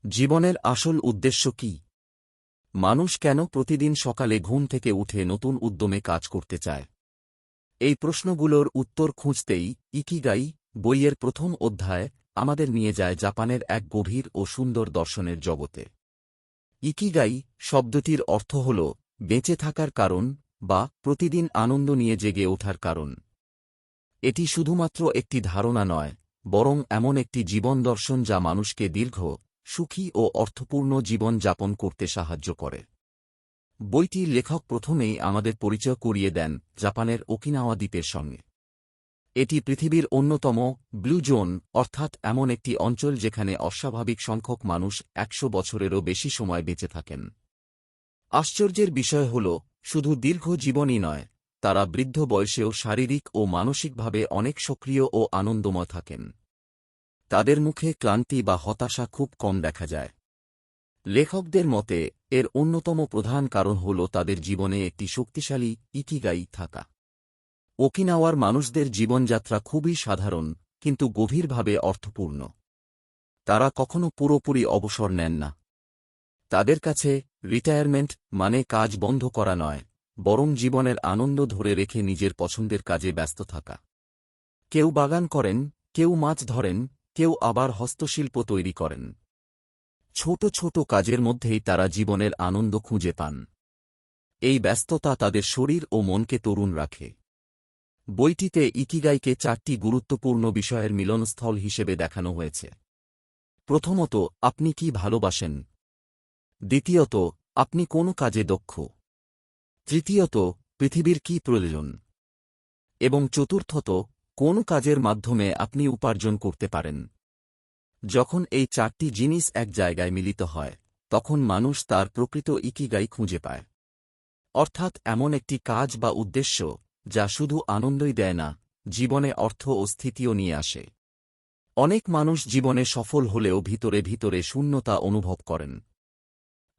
জীবনের আসল উদ্দেশ্য কি? মানুষ কেন প্রতিদিন সকালে ঘুম থেকে উঠে নতুন উদ্যমে কাজ করতে চায়? এই প্রশ্নগুলোর উত্তর খুঁজতেই ইকিগাই বইয়ের প্রথম অধ্যায় আমাদের নিয়ে যায় জাপানের এক গভীর ও সুন্দর দর্শনের জগতে। ইকিগাই শব্দটির অর্থ হল বেঁচে থাকার কারণ বা প্রতিদিন আনন্দ নিয়ে জেগে ওঠার কারণ। এটি শুধুমাত্র একটি ধারণা নয়, বরং এমন একটি জীবন দর্শন যা মানুষকে দীর্ঘ, সুখী ও অর্থপূর্ণ জীবন যাপন করতে সাহায্য করে। বইটির লেখক প্রথমেই আমাদের পরিচয় করিয়ে দেন জাপানের ওকিনাওয়া দ্বীপের সঙ্গে। এটি পৃথিবীর অন্যতম ব্লু জোন, অর্থাৎ এমন একটি অঞ্চল যেখানে অস্বাভাবিক সংখ্যক মানুষ ১০০ বছরেরও বেশি সময় বেঁচে থাকেন। আশ্চর্যের বিষয় হল, শুধু দীর্ঘ জীবনই নয়, তারা বৃদ্ধ বয়সেও শারীরিক ও মানসিকভাবে অনেক সক্রিয় ও আনন্দময় থাকেন। তাদের মুখে ক্লান্তি বা হতাশা খুব কম দেখা যায়। লেখকদের মতে এর অন্যতম প্রধান কারণ হল তাদের জীবনে একটি শক্তিশালী ইকিগাই থাকা। ওকিনাওয়ার মানুষদের জীবনযাত্রা খুবই সাধারণ, কিন্তু গভীরভাবে অর্থপূর্ণ। তারা কখনো পুরোপুরি অবসর নেন না। তাদের কাছে রিটায়ারমেন্ট মানে কাজ বন্ধ করা নয়, বরং জীবনের আনন্দ ধরে রেখে নিজের পছন্দের কাজে ব্যস্ত থাকা। কেউ বাগান করেন, কেউ মাছ ধরেন, কেউ আবার হস্তশিল্প তৈরি করেন। ছোট ছোট কাজের মধ্যেই তারা জীবনের আনন্দ খুঁজে পান। এই ব্যস্ততা তাদের শরীর ও মনকে তরুণ রাখে। বইটিতে ইকিগাইকে ৪টি গুরুত্বপূর্ণ বিষয়ের মিলনস্থল হিসেবে দেখানো হয়েছে। প্রথমত, আপনি কি ভালোবাসেন। দ্বিতীয়ত, আপনি কোন কাজে দক্ষ। তৃতীয়ত, পৃথিবীর কি প্রয়োজন। এবং চতুর্থত, কোন কাজের মাধ্যমে আপনি উপার্জন করতে পারেন। যখন এই ৪টি জিনিস এক জায়গায় মিলিত হয়, তখন মানুষ তার প্রকৃত ইকিগাই খুঁজে পায়। অর্থাৎ এমন একটি কাজ বা উদ্দেশ্য যা শুধু আনন্দই দেয় না, জীবনে অর্থ ও স্থিতিও নিয়ে আসে। অনেক মানুষ জীবনে সফল হলেও ভিতরে ভিতরে শূন্যতা অনুভব করেন।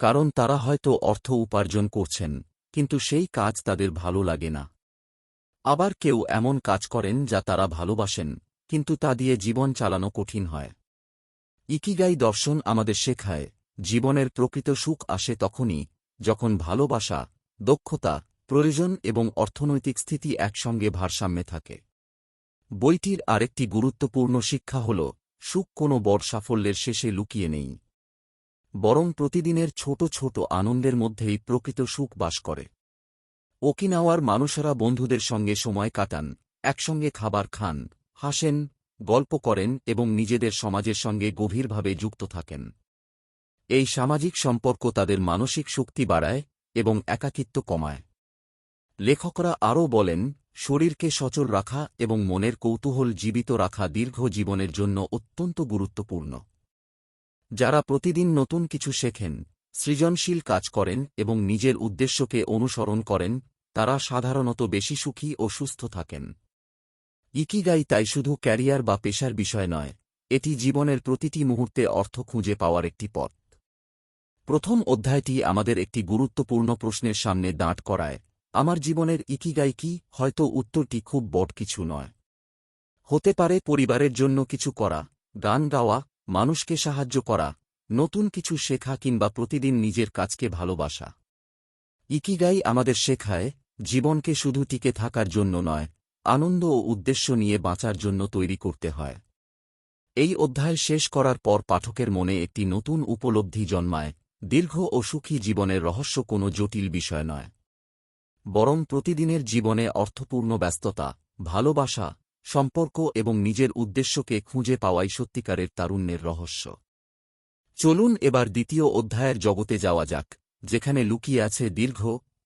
কারণ তারা হয়তো অর্থ উপার্জন করছেন, কিন্তু সেই কাজ তাদের ভালো লাগে না। আবার কেউ এমন কাজ করেন যা তারা ভালোবাসেন, কিন্তু তা দিয়ে জীবন চালানো কঠিন হয়। ইকিগাই দর্শন আমাদের শেখায়, জীবনের প্রকৃত সুখ আসে তখনই যখন ভালোবাসা, দক্ষতা, প্রয়োজন এবং অর্থনৈতিক স্থিতি একসঙ্গে ভারসাম্যে থাকে। বইটির আরেকটি গুরুত্বপূর্ণ শিক্ষা হল, সুখ কোনো বড় সাফল্যের শেষে লুকিয়ে নেই, বরং প্রতিদিনের ছোট ছোট আনন্দের মধ্যেই প্রকৃত সুখ বাস করে। ওকিনাওয়ার মানুষেরা বন্ধুদের সঙ্গে সময় কাটান, একসঙ্গে খাবার খান, হাসেন, গল্প করেন এবং নিজেদের সমাজের সঙ্গে গভীরভাবে যুক্ত থাকেন। এই সামাজিক সম্পর্ক তাদের মানসিক শক্তি বাড়ায় এবং একাকিত্ব কমায়। লেখকরা আরও বলেন, শরীরকে সচল রাখা এবং মনের কৌতূহল জীবিত রাখা দীর্ঘ জীবনের জন্য অত্যন্ত গুরুত্বপূর্ণ। যারা প্রতিদিন নতুন কিছু শেখেন, সৃজনশীল কাজ করেন এবং নিজের উদ্দেশ্যকে অনুসরণ করেন, তারা সাধারণত বেশি সুখী ও সুস্থ থাকেন। ইকিগাই তাই শুধু ক্যারিয়ার বা পেশার বিষয় নয়, এটি জীবনের প্রতিটি মুহূর্তে অর্থ খুঁজে পাওয়ার একটি পথ। প্রথম অধ্যায়টি আমাদের একটি গুরুত্বপূর্ণ প্রশ্নের সামনে দাঁড় করায়, আমার জীবনের ইকিগাই কি? হয়তো উত্তরটি খুব বড় কিছু নয়। হতে পারে পরিবারের জন্য কিছু করা, গান গাওয়া, মানুষকে সাহায্য করা, নতুন কিছু শেখা কিংবা প্রতিদিন নিজের কাজকে ভালোবাসা। ইকিগাই আমাদের শেখায়, জীবনকে শুধু টিকে থাকার জন্য নয়, আনন্দ ও উদ্দেশ্য নিয়ে বাঁচার জন্য তৈরি করতে হয়। এই অধ্যায় শেষ করার পর পাঠকের মনে একটি নতুন উপলব্ধি জন্মায়, দীর্ঘ ও সুখী জীবনের রহস্য কোনো জটিল বিষয় নয়, বরং প্রতিদিনের জীবনে অর্থপূর্ণ ব্যস্ততা, ভালোবাসা, সম্পর্ক এবং নিজের উদ্দেশ্যকে খুঁজে পাওয়াই সত্যিকারের তারুণ্যের রহস্য। চলুন এবার দ্বিতীয় অধ্যায়ের জগতে যাওয়া যাক, যেখানে লুকিয়ে আছে দীর্ঘ,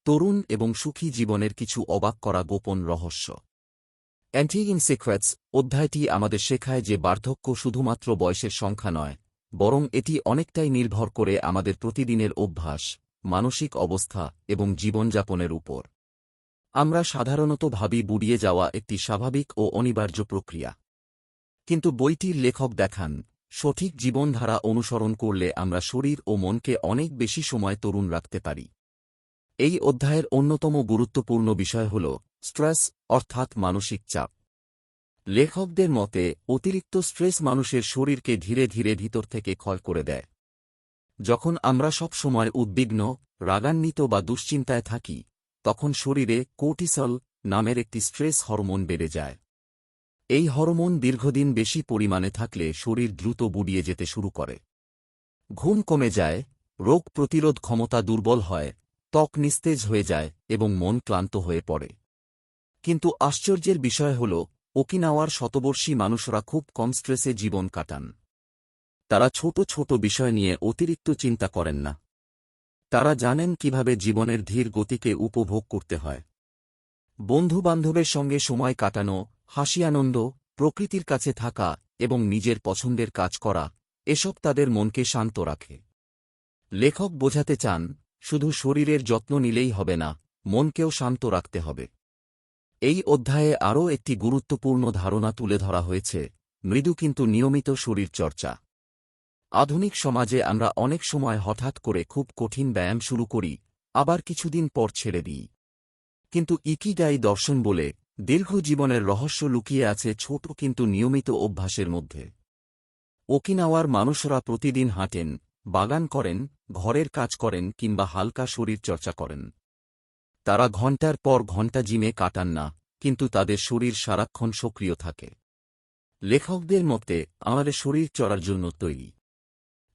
তরুণ এবং সুখী জীবনের কিছু অবাক করা গোপন রহস্য। অ্যান্টিগিং সিক্রেটস অধ্যায়টি আমাদের শেখায় যে বার্ধক্য শুধুমাত্র বয়সের সংখ্যা নয়, বরং এটি অনেকটাই নির্ভর করে আমাদের প্রতিদিনের অভ্যাস, মানসিক অবস্থা এবং জীবনযাপনের উপর। আমরা সাধারণত ভাবি বুড়িয়ে যাওয়া একটি স্বাভাবিক ও অনিবার্য প্রক্রিয়া। কিন্তু বইটির লেখক দেখান, সঠিক জীবনধারা অনুসরণ করলে আমরা শরীর ও মনকে অনেক বেশি সময় তরুণ রাখতে পারি। এই অধ্যায়ের অন্যতম গুরুত্বপূর্ণ বিষয় হল স্ট্রেস, অর্থাৎ মানসিক চাপ। লেখকদের মতে অতিরিক্ত স্ট্রেস মানুষের শরীরকে ধীরে ধীরে ভিতর থেকে ক্ষয় করে দেয়। যখন আমরা সব সময় উদ্বিগ্ন, রাগান্বিত বা দুশ্চিন্তায় থাকি, তখন শরীরে কোর্টিসল নামের একটি স্ট্রেস হরমোন বেড়ে যায়। এই হরমোন দীর্ঘদিন বেশি পরিমাণে থাকলে শরীর দ্রুত বুড়িয়ে যেতে শুরু করে। ঘুম কমে যায়, রোগ প্রতিরোধ ক্ষমতা দুর্বল হয়, ত্বক নিস্তেজ হয়ে যায় এবং মন ক্লান্ত হয়ে পড়ে। কিন্তু আশ্চর্যের বিষয় হল, ওকিনাওয়ার শতবর্ষী মানুষরা খুব কম স্ট্রেসে জীবন কাটান। তারা ছোট ছোট বিষয় নিয়ে অতিরিক্ত চিন্তা করেন না। তারা জানেন কিভাবে জীবনের ধীর গতিকে উপভোগ করতে হয়। বন্ধুবান্ধবের সঙ্গে সময় কাটানো, হাসি আনন্দ, প্রকৃতির কাছে থাকা এবং নিজের পছন্দের কাজ করা, এসব তাদের মনকে শান্ত রাখে। লেখক বোঝাতে চান, শুধু শরীরের যত্ন নিলেই হবে না, মনকেও শান্ত রাখতে হবে। এই অধ্যায়ে আরও একটি গুরুত্বপূর্ণ ধারণা তুলে ধরা হয়েছে, মৃদু কিন্তু নিয়মিত শরীরচর্চা। আধুনিক সমাজে আমরা অনেক সময় হঠাৎ করে খুব কঠিন ব্যায়াম শুরু করি, আবার কিছুদিন পর ছেড়ে দিই। কিন্তু ইকিগাই দর্শন বলে, দীর্ঘ জীবনের রহস্য লুকিয়ে আছে ছোট কিন্তু নিয়মিত অভ্যাসের মধ্যে। ওকিনাওয়ার মানুষরা প্রতিদিন হাঁটেন, বাগান করেন, ঘরের কাজ করেন কিংবা হালকা শরীরচর্চা করেন। তারা ঘণ্টার পর ঘণ্টা জিমে কাটান না, কিন্তু তাদের শরীর সারাক্ষণ সক্রিয় থাকে। লেখকদের মতে, আমাদের শরীর চড়ার জন্য তৈরি।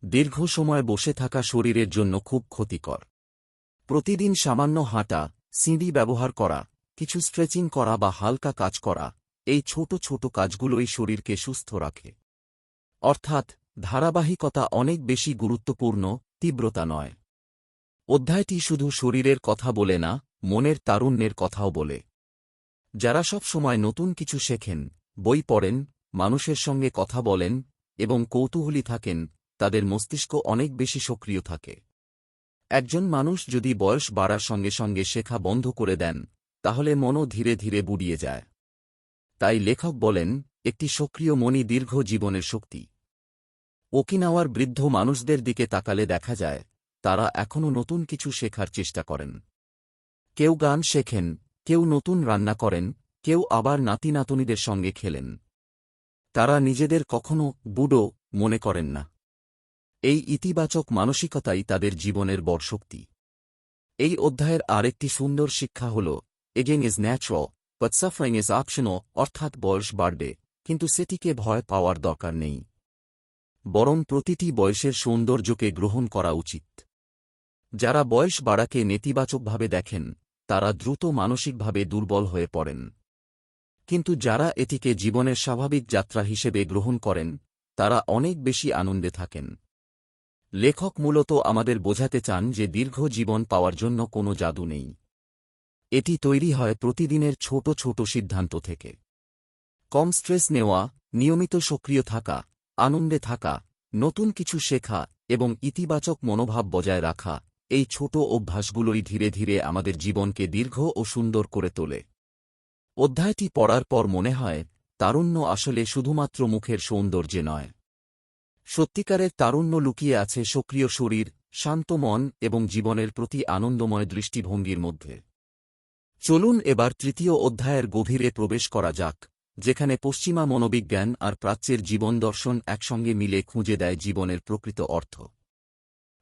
দীর্ঘ সময় বসে থাকা শরীরের জন্য খুব ক্ষতিকর। প্রতিদিন সামান্য হাঁটা, সিঁড়ি ব্যবহার করা, কিছু স্ট্রেচিং করা বা হালকা কাজ করা, এই ছোট ছোট কাজগুলোই শরীরকে সুস্থ রাখে। অর্থাৎ ধারাবাহিকতা অনেক বেশি গুরুত্বপূর্ণ, তীব্রতা নয়। অধ্যায়টি শুধু শরীরের কথা বলে না, মনের তারুণ্যের কথাও বলে। যারা সব সময় নতুন কিছু শেখেন, বই পড়েন, মানুষের সঙ্গে কথা বলেন এবং কৌতূহলী থাকেন, তাদের মস্তিষ্ক অনেক বেশি সক্রিয় থাকে। একজন মানুষ যদি বয়স বাড়ার সঙ্গে সঙ্গে শেখা বন্ধ করে দেন, তাহলে মনও ধীরে ধীরে বুড়িয়ে যায়। তাই লেখক বলেন, একটি সক্রিয় মনই দীর্ঘ জীবনের শক্তি। ওকিনাওয়ার বৃদ্ধ মানুষদের দিকে তাকালে দেখা যায়, তারা এখনও নতুন কিছু শেখার চেষ্টা করেন। কেউ গান শেখেন, কেউ নতুন রান্না করেন, কেউ আবার নাতি-নাতনিদের সঙ্গে খেলেন। তারা নিজেদের কখনও বুড়ো মনে করেন না। এই ইতিবাচক মানসিকতাই তাদের জীবনের বড় শক্তি। এই অধ্যায়ের আরেকটি সুন্দর শিক্ষা হল, ageing is natural, but suffering is optional, অর্থাৎ বয়স বাড়বে, কিন্তু সেটিকে ভয় পাওয়ার দরকার নেই। বরং প্রতিটি বয়সের সৌন্দর্যকে গ্রহণ করা উচিত। যারা বয়স বাড়াকে নেতিবাচকভাবে দেখেন, তারা দ্রুত মানসিকভাবে দুর্বল হয়ে পড়েন। কিন্তু যারা এটিকে জীবনের স্বাভাবিক যাত্রা হিসেবে গ্রহণ করেন, তারা অনেক বেশি আনন্দে থাকেন। লেখক মূলত আমাদের বোঝাতে চান যে দীর্ঘ জীবন পাওয়ার জন্য কোনো জাদু নেই। এটি তৈরি হয় প্রতিদিনের ছোট ছোট সিদ্ধান্ত থেকে। কম স্ট্রেস নেওয়া, নিয়মিত সক্রিয় থাকা, আনন্দে থাকা, নতুন কিছু শেখা এবং ইতিবাচক মনোভাব বজায় রাখা, এই ছোট অভ্যাসগুলোই ধীরে ধীরে আমাদের জীবনকে দীর্ঘ ও সুন্দর করে তোলে। অধ্যায়টি পড়ার পর মনে হয়, তারুণ্য আসলে শুধুমাত্র মুখের সৌন্দর্যে নয়। সত্যিকারের তারুণ্য লুকিয়ে আছে সক্রিয় শরীর, শান্ত মন এবং জীবনের প্রতি আনন্দময় দৃষ্টিভঙ্গির মধ্যে। চলুন এবার তৃতীয় অধ্যায়ের গভীরে প্রবেশ করা যাক, যেখানে পশ্চিমা মনোবিজ্ঞান আর প্রাচ্যের জীবন দর্শন একসঙ্গে মিলে খুঁজে দেয় জীবনের প্রকৃত অর্থ।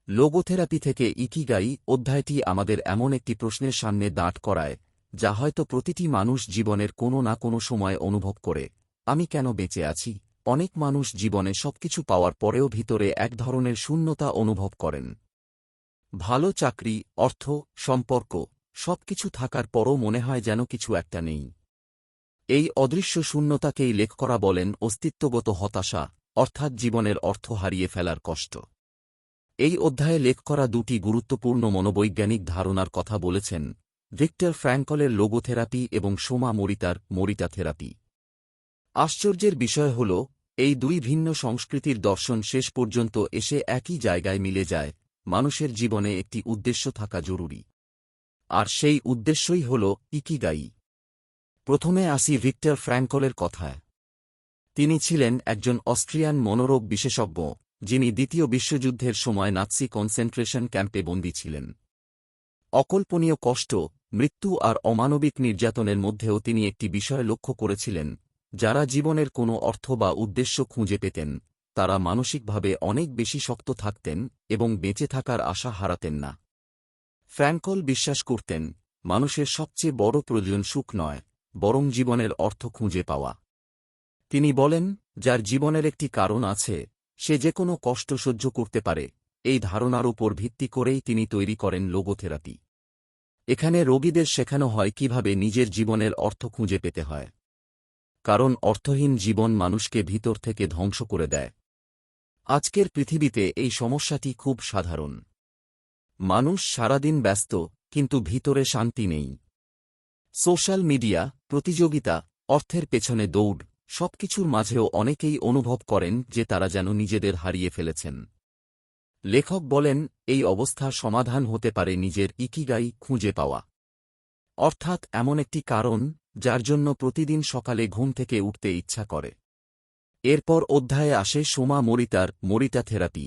লোগোথেরাপি থেকে ইকিগাই অধ্যায়টি আমাদের এমন একটি প্রশ্নের সামনে দাঁড় করায়, যা হয়তো প্রতিটি মানুষ জীবনের কোনো না কোনো সময় অনুভব করে, আমি কেন বেঁচে আছি? অনেক মানুষ জীবনে সবকিছু পাওয়ার পরেও ভিতরে এক ধরনের শূন্যতা অনুভব করেন। ভালো চাকরি, অর্থ, সম্পর্ক, সবকিছু থাকার পরও মনে হয় যেন কিছু একটা নেই। এই অদৃশ্য শূন্যতাকেই লেখকরা বলেন অস্তিত্বগত হতাশা, অর্থাৎ জীবনের অর্থ হারিয়ে ফেলার কষ্ট। এই অধ্যায়ে লেখকরা দুটি গুরুত্বপূর্ণ মনোবৈজ্ঞানিক ধারণার কথা বলেছেন, ভিক্টর ফ্র্যাঙ্কলের লোগোথেরাপি এবং সোমা মোরিতার মোরিটা থেরাপি। আশ্চর্যের বিষয় হল, এই দুই ভিন্ন সংস্কৃতির দর্শন শেষ পর্যন্ত এসে একই জায়গায় মিলে যায়, মানুষের জীবনে একটি উদ্দেশ্য থাকা জরুরি। আর সেই উদ্দেশ্যই হল ইকিগাই। প্রথমে আসি ভিক্টর ফ্র্যাঙ্কলের কথায়। তিনি ছিলেন একজন অস্ট্রিয়ান মনোরোগ বিশেষজ্ঞ, যিনি দ্বিতীয় বিশ্বযুদ্ধের সময় নাৎসি কনসেন্ট্রেশন ক্যাম্পে বন্দী ছিলেন। অকল্পনীয় কষ্ট, মৃত্যু আর অমানবিক নির্যাতনের মধ্যেও তিনি একটি বিষয় লক্ষ্য করেছিলেন, যারা জীবনের কোনো অর্থ বা উদ্দেশ্য খুঁজে পেতেন, তারা মানসিকভাবে অনেক বেশি শক্ত থাকতেন এবং বেঁচে থাকার আশা হারাতেন না। ফ্র্যাঙ্কল বিশ্বাস করতেন, মানুষের সবচেয়ে বড় প্রয়োজন সুখ নয়, বরং জীবনের অর্থ খুঁজে পাওয়া। তিনি বলেন, যার জীবনের একটি কারণ আছে, সে যে কোনো কষ্ট সহ্য করতে পারে। এই ধারণার উপর ভিত্তি করেই তিনি তৈরি করেন লোগোথেরাপি। এখানে রোগীদের শেখানো হয় কিভাবে নিজের জীবনের অর্থ খুঁজে পেতে হয়। কারণ অর্থহীন জীবন মানুষকে ভিতর থেকে ধ্বংস করে দেয়। আজকের পৃথিবীতে এই সমস্যাটি খুব সাধারণ। মানুষ সারাদিন ব্যস্ত, কিন্তু ভিতরে শান্তি নেই। সোশ্যাল মিডিয়া, প্রতিযোগিতা, অর্থের পেছনে দৌড়, সবকিছুর মাঝেও অনেকেই অনুভব করেন যে তারা যেন নিজেদের হারিয়ে ফেলেছেন। লেখক বলেন, এই অবস্থার সমাধান হতে পারে নিজের ইকিগাই খুঁজে পাওয়া। অর্থাৎ এমন একটি কারণ, যার জন্য প্রতিদিন সকালে ঘুম থেকে উঠতে ইচ্ছা করে। এরপর অধ্যায়ে আসে সোমা মোরিতার মোরিতা থেরাপি।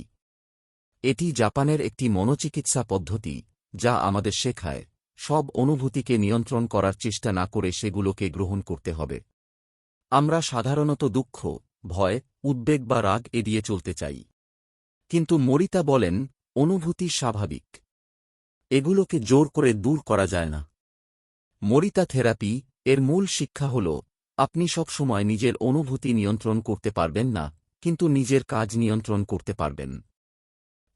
এটি জাপানের একটি মনোচিকিৎসা পদ্ধতি, যা আমাদের শেখায়, সব অনুভূতিকে নিয়ন্ত্রণ করার চেষ্টা না করে সেগুলোকে গ্রহণ করতে হবে। আমরা সাধারণত দুঃখ, ভয়, উদ্বেগ বা রাগ এড়িয়ে চলতে চাই। কিন্তু মোরিতা বলেন, অনুভূতি স্বাভাবিক। এগুলোকে জোর করে দূর করা যায় না। মোরিতা থেরাপি এর মূল শিক্ষা হল, আপনি সব সময় নিজের অনুভূতি নিয়ন্ত্রণ করতে পারবেন না, কিন্তু নিজের কাজ নিয়ন্ত্রণ করতে পারবেন।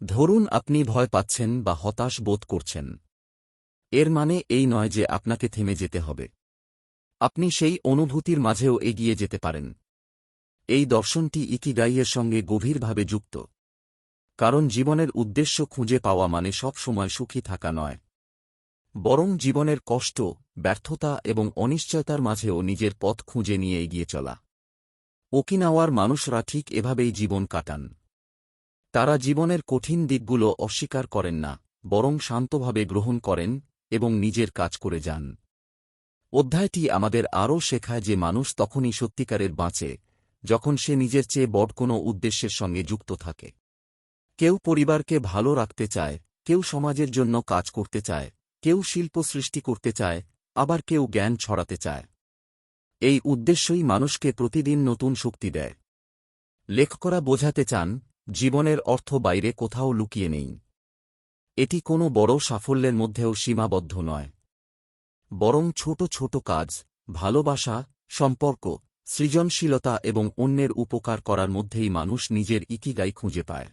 ধরুন আপনি ভয় পাচ্ছেন বা হতাশ বোধ করছেন। এর মানে এই নয় যে আপনাকে থেমে যেতে হবে। আপনি সেই অনুভূতির মাঝেও এগিয়ে যেতে পারেন। এই দর্শনটি ইকিগাইয়ের সঙ্গে গভীরভাবে যুক্ত। কারণ জীবনের উদ্দেশ্য খুঁজে পাওয়া মানে সব সময় সুখী থাকা নয়, বরং জীবনের কষ্ট, ব্যর্থতা এবং অনিশ্চয়তার মাঝেও নিজের পথ খুঁজে নিয়ে এগিয়ে চলা। ওকিনাওয়ার মানুষরা ঠিক এভাবেই জীবন কাটান। তারা জীবনের কঠিন দিকগুলো অস্বীকার করেন না, বরং শান্তভাবে গ্রহণ করেন এবং নিজের কাজ করে যান। অধ্যায়টি আমাদের আরও শেখায় যে মানুষ তখনই সত্যিকারের বাঁচে, যখন সে নিজের চেয়ে বড় কোনো উদ্দেশ্যের সঙ্গে যুক্ত থাকে। কেউ পরিবারকে ভালো রাখতে চায়, কেউ সমাজের জন্য কাজ করতে চায়, কেউ শিল্প সৃষ্টি করতে চায়, আবার কেউ জ্ঞান ছড়াতে চায়। এই উদ্দেশ্যই মানুষকে প্রতিদিন নতুন শক্তি দেয়। লেখকরা বোঝাতে চান, জীবনের অর্থ বাইরে কোথাও লুকিয়ে নেই। এটি কোনো বড় সাফল্যের মধ্যেও সীমাবদ্ধ নয়, বরং ছোট ছোট কাজ, ভালোবাসা, সম্পর্ক, সৃজনশীলতা এবং অন্যের উপকার করার মধ্যেই মানুষ নিজের ইকিগাই খুঁজে পায়।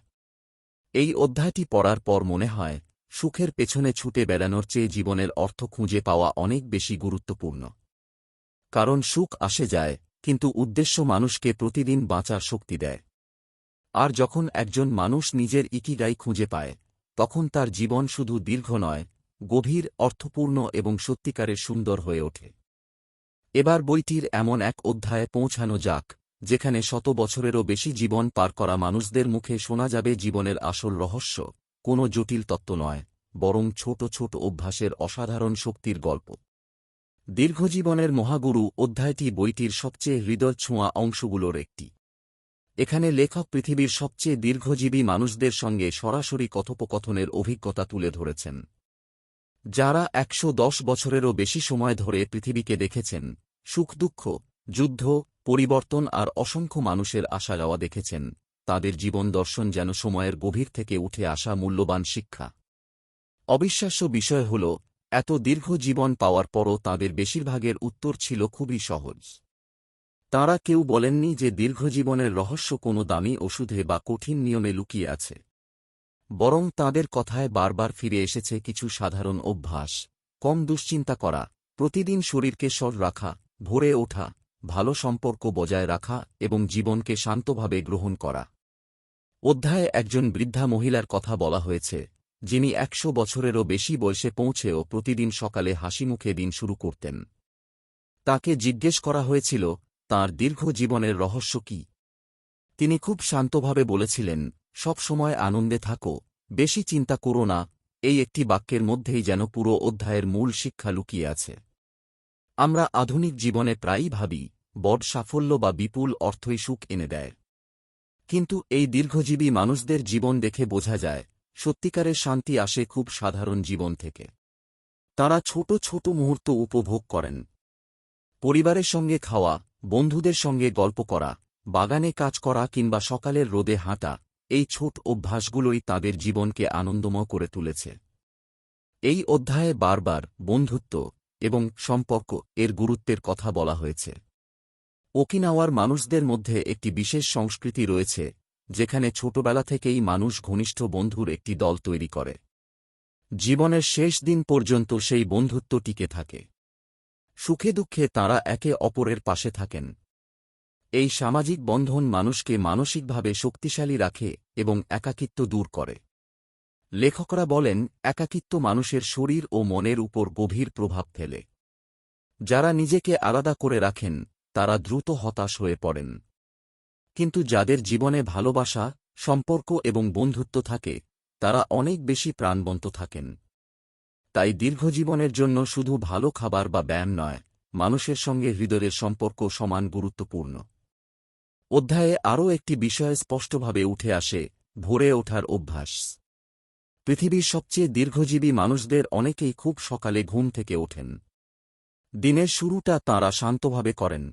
এই অধ্যায়টি পড়ার পর মনে হয়, সুখের পেছনে ছুটে বেড়ানোর চেয়ে জীবনের অর্থ খুঁজে পাওয়া অনেক বেশি গুরুত্বপূর্ণ। কারণ সুখ আসে যায়, কিন্তু উদ্দেশ্য মানুষকে প্রতিদিন বাঁচার শক্তি দেয়। আর যখন একজন মানুষ নিজের ইকিগাই খুঁজে পায়, তখন তার জীবন শুধু দীর্ঘ নয়, গভীর, অর্থপূর্ণ এবং সত্যিকারের সুন্দর হয়ে ওঠে। এবার বইটির এমন এক অধ্যায়ে পৌঁছানো যাক, যেখানে 100 বছরেরও বেশি জীবন পার করা মানুষদের মুখে শোনা যাবে জীবনের আসল রহস্য, কোনো জটিল তত্ত্ব নয়, বরং ছোট ছোট অভ্যাসের অসাধারণ শক্তির গল্প। দীর্ঘজীবনের মহাগুরু অধ্যায়টি বইটির সবচেয়ে হৃদয় ছোঁয়া অংশগুলোর একটি। এখানে লেখক পৃথিবীর সবচেয়ে দীর্ঘজীবী মানুষদের সঙ্গে সরাসরি কথোপকথনের অভিজ্ঞতা তুলে ধরেছেন। যারা 110 বছরেরও বেশি সময় ধরে পৃথিবীকে দেখেছেন, সুখ-দুঃখ, যুদ্ধ, পরিবর্তন আর অসংখ্য মানুষের আসা যাওয়া দেখেছেন, তাদের জীবন দর্শন যেন সময়ের গভীর থেকে উঠে আসা মূল্যবান শিক্ষা। অবিশ্বাস্য বিষয় হল, এত দীর্ঘ জীবন পাওয়ার পরও তাদের বেশিরভাগের উত্তর ছিল খুবই সহজ। তাঁরা কেউ বলেননি যে দীর্ঘজীবনের রহস্য কোনো দামি ওষুধে বা কঠিন নিয়মে লুকিয়ে আছে। বরং তাঁদের কথায় বারবার ফিরে এসেছে কিছু সাধারণ অভ্যাস: কম দুশ্চিন্তা করা, প্রতিদিন শরীরকে সর রাখা, ভোরে ওঠা, ভালো সম্পর্ক বজায় রাখা এবং জীবনকে শান্তভাবে গ্রহণ করা। অধ্যায়ে একজন বৃদ্ধা মহিলার কথা বলা হয়েছে, যিনি 100 বছরেরও বেশি বয়সে পৌঁছেও প্রতিদিন সকালে হাসিমুখে দিন শুরু করতেন। তাকে জিজ্ঞেস করা হয়েছিল, তাঁর দীর্ঘ জীবনের রহস্য কী। তিনি খুব শান্তভাবে বলেছিলেন, সব সময় আনন্দে থাকো, বেশি চিন্তা করো না। এই একটি বাক্যের মধ্যেই যেন পুরো অধ্যায়ের মূল শিক্ষা লুকিয়ে আছে। আমরা আধুনিক জীবনে প্রায়ই ভাবি, বড় সাফল্য বা বিপুল অর্থই সুখ এনে দেয়। কিন্তু এই দীর্ঘজীবী মানুষদের জীবন দেখে বোঝা যায়, সত্যিকারের শান্তি আসে খুব সাধারণ জীবন থেকে। তাঁরা ছোট ছোট মুহূর্ত উপভোগ করেন। পরিবারের সঙ্গে খাওয়া, বন্ধুদের সঙ্গে গল্প করা, বাগানে কাজ করা কিংবা সকালের রোদে হাঁটা, এই ছোট অভ্যাসগুলোই তাদের জীবনকে আনন্দময় করে তুলেছে। এই অধ্যায়ে বারবার বন্ধুত্ব এবং সম্পর্ক এর গুরুত্বের কথা বলা হয়েছে। ওকিনাওয়ার মানুষদের মধ্যে একটি বিশেষ সংস্কৃতি রয়েছে, যেখানে ছোটবেলা থেকেই মানুষ ঘনিষ্ঠ বন্ধুর একটি দল তৈরি করে। জীবনের শেষ দিন পর্যন্ত সেই বন্ধুত্ব টিকে থাকে। সুখে দুঃখে তাঁরা একে অপরের পাশে থাকেন। এই সামাজিক বন্ধন মানুষকে মানসিকভাবে শক্তিশালী রাখে এবং একাকিত্ব দূর করে। লেখকরা বলেন, একাকিত্ব মানুষের শরীর ও মনের উপর গভীর প্রভাব ফেলে। যারা নিজেকে আলাদা করে রাখেন তারা দ্রুত হতাশ হয়ে পড়েন। কিন্তু যাদের জীবনে ভালোবাসা, সম্পর্ক এবং বন্ধুত্ব থাকে তারা অনেক বেশি প্রাণবন্ত থাকেন। তাই দীর্ঘজীবনের জন্য শুধু ভালো খাবার বা ব্যায়াম নয়, মানুষের সঙ্গে হৃদয়ের সম্পর্ক সমান গুরুত্বপূর্ণ। অধ্যায়ে আরও একটি বিষয় স্পষ্টভাবে উঠে আসে, ভোরে ওঠার অভ্যাস। পৃথিবীর সবচেয়ে দীর্ঘজীবী মানুষদের অনেকেই খুব সকালে ঘুম থেকে ওঠেন। দিনের শুরুটা তাঁরা শান্তভাবে করেন।